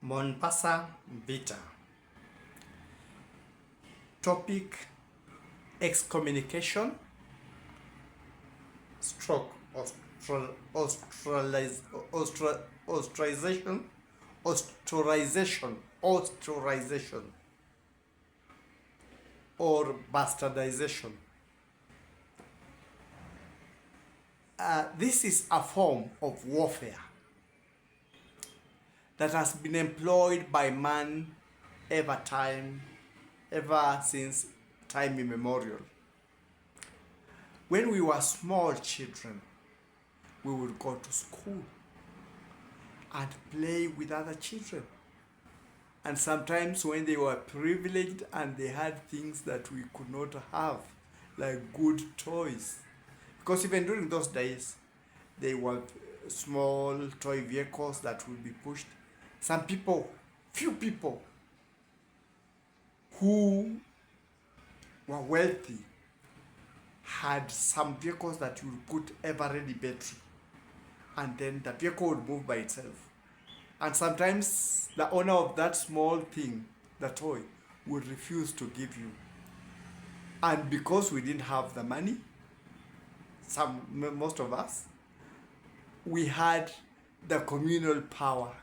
Monbasa, Mvita. Topic: Excommunication, stroke, ostracization, or bastardization. This is a form of warfare that has been employed by man ever since time immemorial. When we were small children, we would go to school and play with other children. And sometimes when they were privileged and they had things that we could not have, like good toys. Because even during those days, they were small toy vehicles that would be pushed. Few people who were wealthy had some vehicles that you would put ever-ready battery, and then the vehicle would move by itself. And sometimes the owner of that small thing, the toy, would refuse to give you. And because we didn't have the money, most of us, we had the communal power,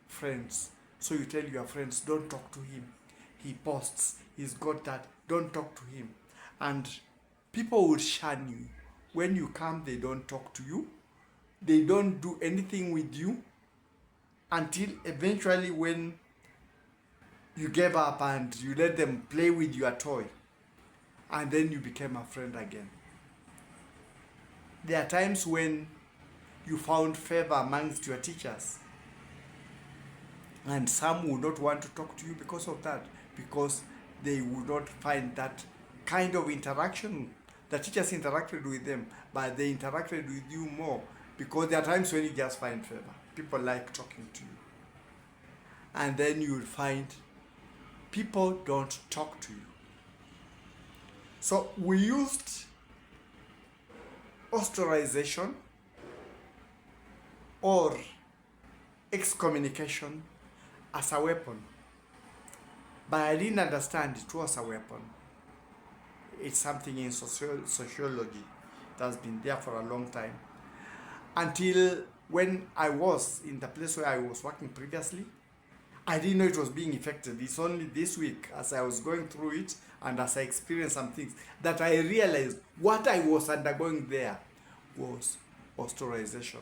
friends. So you tell your friends, don't talk to him. He posts, he's got that, don't talk to him. And people would shun you. When you come, they don't talk to you. They don't do anything with you until eventually when you gave up and you let them play with your toy. And then you became a friend again. There are times when you found favor amongst your teachers. And some would not want to talk to you because of that, because they would not find that kind of interaction. The teachers interacted with them, but they interacted with you more, because there are times when you just find favor. People like talking to you. And then you will find people don't talk to you. So we used Ostrozization or excommunication as a weapon. But I didn't understand it was a weapon. It's something in sociology that has been there for a long time. Until when I was in the place where I was working previously, I didn't know it was being effective. It's only this week, as I was going through it and as I experienced some things, that I realized what I was undergoing there was Ostrozization.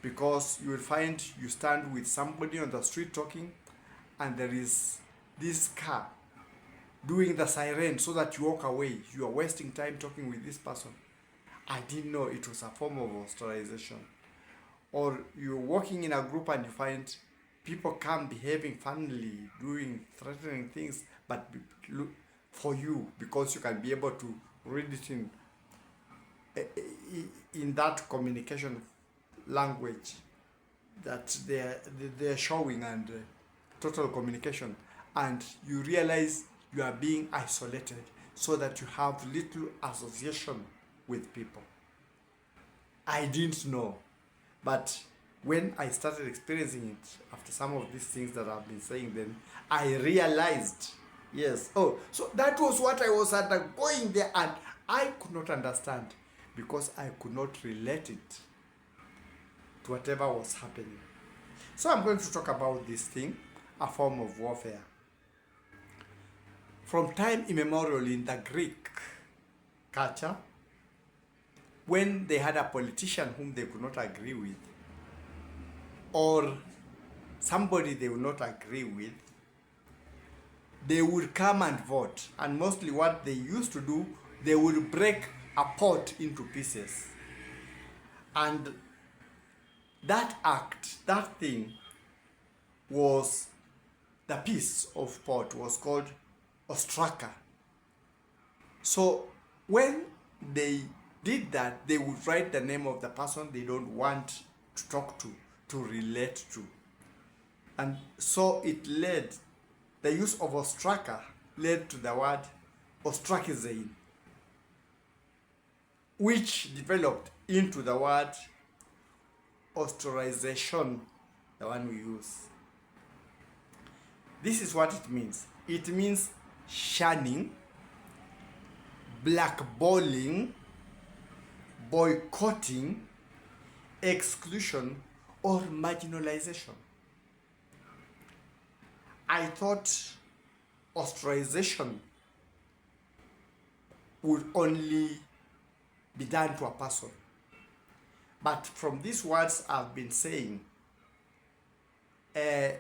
Because you will find you stand with somebody on the street talking, and there is this car doing the siren so that you walk away. You are wasting time talking with this person. I didn't know it was a form of Ostrozization. Or you're walking in a group and you find people come behaving funnily, doing threatening things, but for you, because you can be able to read it in that communication language that they're showing, and total communication, and you realize you are being isolated so that you have little association with people. I didn't know, but when I started experiencing it after some of these things that I've been saying, then I realized, yes, oh, so that was what I was undergoing there, and I could not understand because I could not relate it to whatever was happening. So I'm going to talk about this thing, a form of warfare. From time immemorial in the Greek culture, when they had a politician whom they could not agree with, or somebody they would not agree with, they would come and vote. And mostly what they used to do, they would break a pot into pieces. And that act, that thing, was, the piece of pot was called ostraka. So when they did that, they would write the name of the person they don't want to talk to relate to. And so it led, the use of ostraka led to the word Ostrozicesion, which developed into the word Ostrozization, the one we use. This is what it means. It means shunning, blackballing, boycotting, exclusion, or marginalization. I thought ostracization would only be done to a person. But from these words I've been saying, there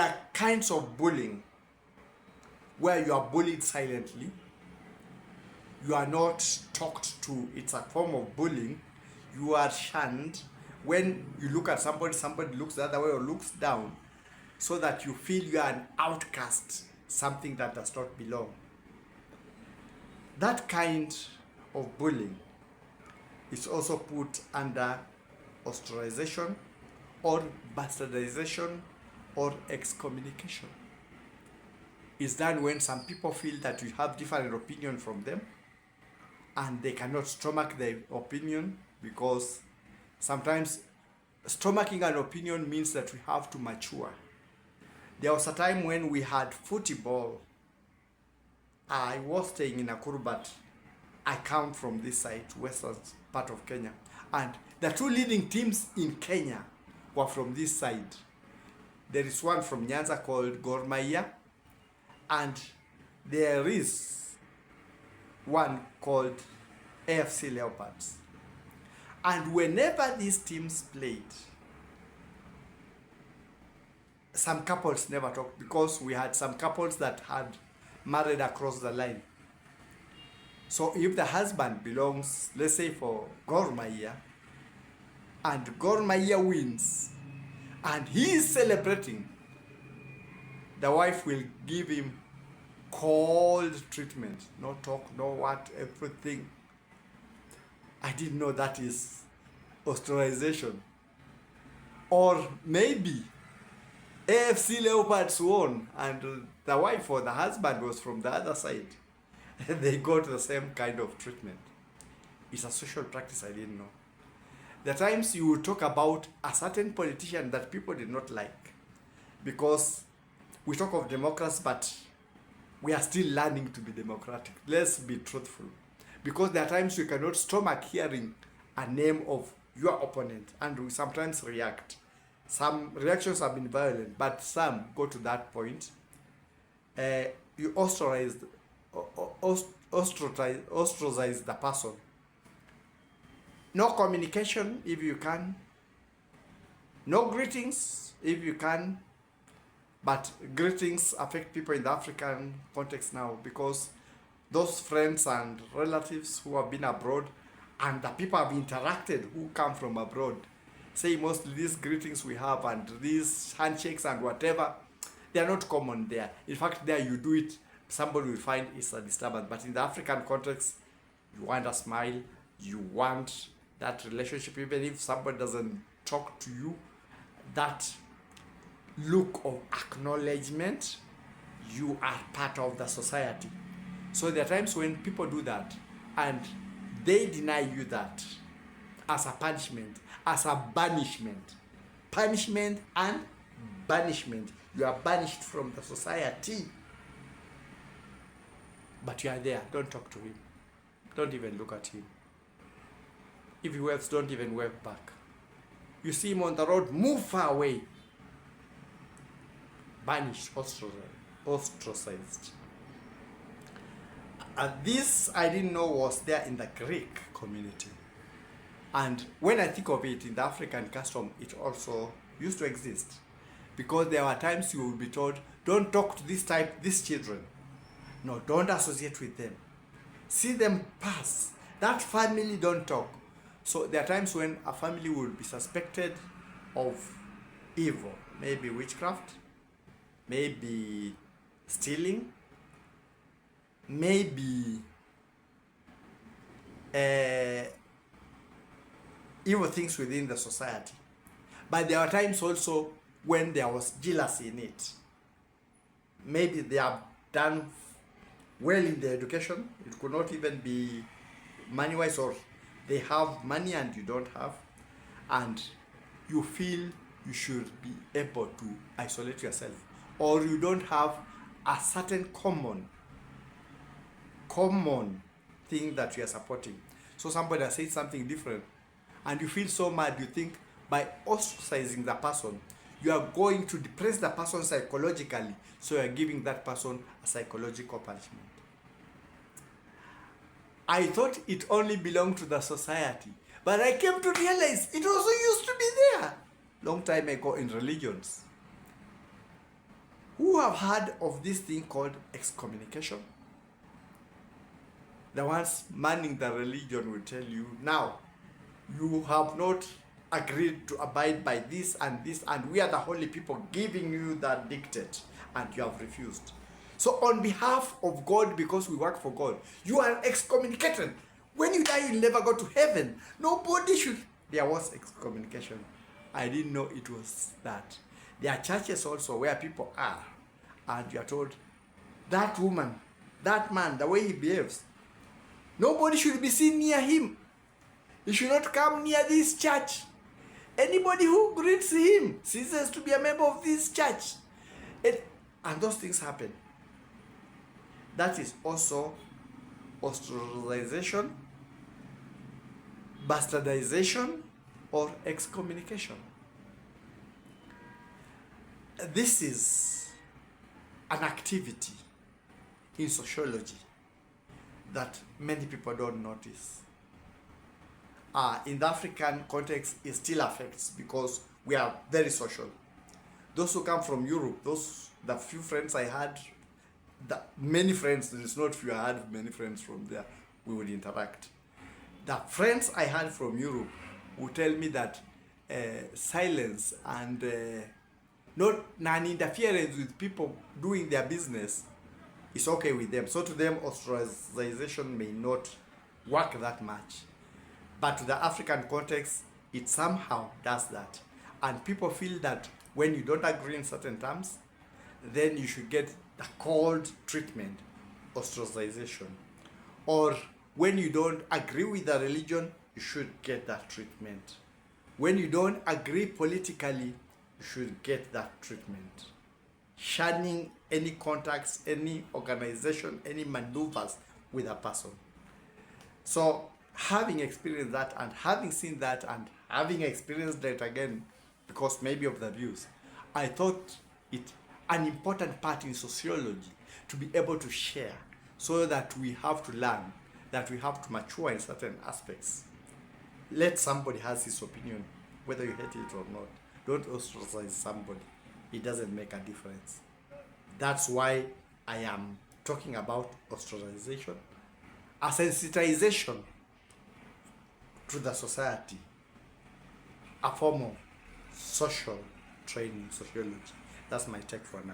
are kinds of bullying where you are bullied silently, you are not talked to, it's a form of bullying, you are shunned. When you look at somebody, somebody looks the other way or looks down, so that you feel you are an outcast, something that does not belong. That kind of bullying is also put under ostracization or bastadization or excommunication. It's done when some people feel that you have different opinion from them and they cannot stomach their opinion, because sometimes stomaching an opinion means that we have to mature. There was a time when we had football. I was staying in Nakuru, but I come from this side, western part of Kenya. And the two leading teams in Kenya were from this side. There is one from Nyanza called Gor Mahia, and there is one called AFC Leopards. And whenever these teams played, some couples never talked, because we had some couples that had married across the line. So if the husband belongs, let's say for Gor Mahia, and Gor Mahia wins, and he is celebrating, the wife will give him cold treatment. No talk, no what, everything. I didn't know that is ostracization. Or maybe AFC Leopards won and the wife or the husband was from the other side. They got the same kind of treatment. It's a social practice I didn't know. The times you will talk about a certain politician that people did not like, because we talk of democracy, but we are still learning to be democratic. Let's be truthful. Because there are times you cannot stomach hearing a name of your opponent, and we sometimes react. Some reactions have been violent, but some go to that point. You ostracize the person. No communication if you can. No greetings if you can. But greetings affect people in the African context now, because those friends and relatives who have been abroad and the people have interacted who come from abroad say mostly these greetings we have and these handshakes and whatever, they are not common there. In fact, there you do it, somebody will find it's a disturbance. But in the African context, you want a smile, you want that relationship, even if somebody doesn't talk to you, that look of acknowledgement, you are part of the society. So there are times when people do that and they deny you that as a punishment, as a banishment. Punishment and banishment. You are banished from the society. But you are there. Don't talk to him. Don't even look at him. If he waves, don't even wave back. You see him on the road, move far away. Banished, ostracized. And this I didn't know was there in the Greek community. And when I think of it in the African custom, it also used to exist. Because there were times you would be told, don't talk to these children. No, don't associate with them. See them pass. That family, don't talk. So there are times when a family would be suspected of evil. Maybe witchcraft, maybe stealing, maybe evil things within the society. But there are times also when there was jealousy in it. Maybe they have done well in their education. It could not even be money-wise, or they have money and you don't have. And you feel you should be able to isolate yourself or you don't have a certain common thing that you are supporting. So somebody has said something different and you feel so mad, you think by ostracizing the person, you are going to depress the person psychologically, so you are giving that person a psychological punishment. I thought it only belonged to the society, but I came to realize it also used to be there long time ago in religions. Who have heard of this thing called excommunication? The ones manning the religion will tell you, now you have not agreed to abide by this, and we are the holy people giving you that dictate, and you have refused. So on behalf of God, because we work for God, you are excommunicated. When you die, you'll never go to heaven. Nobody should. There was excommunication. I didn't know it was that. There are churches also where people are, and you are told, that woman, that man, the way he behaves, nobody should be seen near him. He should not come near this church. Anybody who greets him ceases to be a member of this church. And those things happen. That is also Ostrozization, Bastadization, or Excommunication. This is an activity in sociology that many people don't notice. In the African context, it still affects because we are very social. Those who come from Europe, the few friends I had, many friends, there is not few, I had many friends from there, we would interact. The friends I had from Europe would tell me that silence and not non-interference with people doing their business is okay with them. So to them, ostracization may not work that much. But to the African context, it somehow does that. And people feel that when you don't agree in certain terms, then you should get the cold treatment, ostracization. Or when you don't agree with the religion, you should get that treatment. When you don't agree politically, you should get that treatment. Shunning any contacts, any organization, any maneuvers with a person. So having experienced that, and having seen that, and having experienced that again, because maybe of the views, I thought it an important part in sociology to be able to share, so that we have to learn, that we have to mature in certain aspects. Let somebody has his opinion, whether you hate it or not. Don't ostracize somebody. It doesn't make a difference. That's why I am talking about ostracization, a sensitization to the society, a form of social training, sociology. That's my take for now.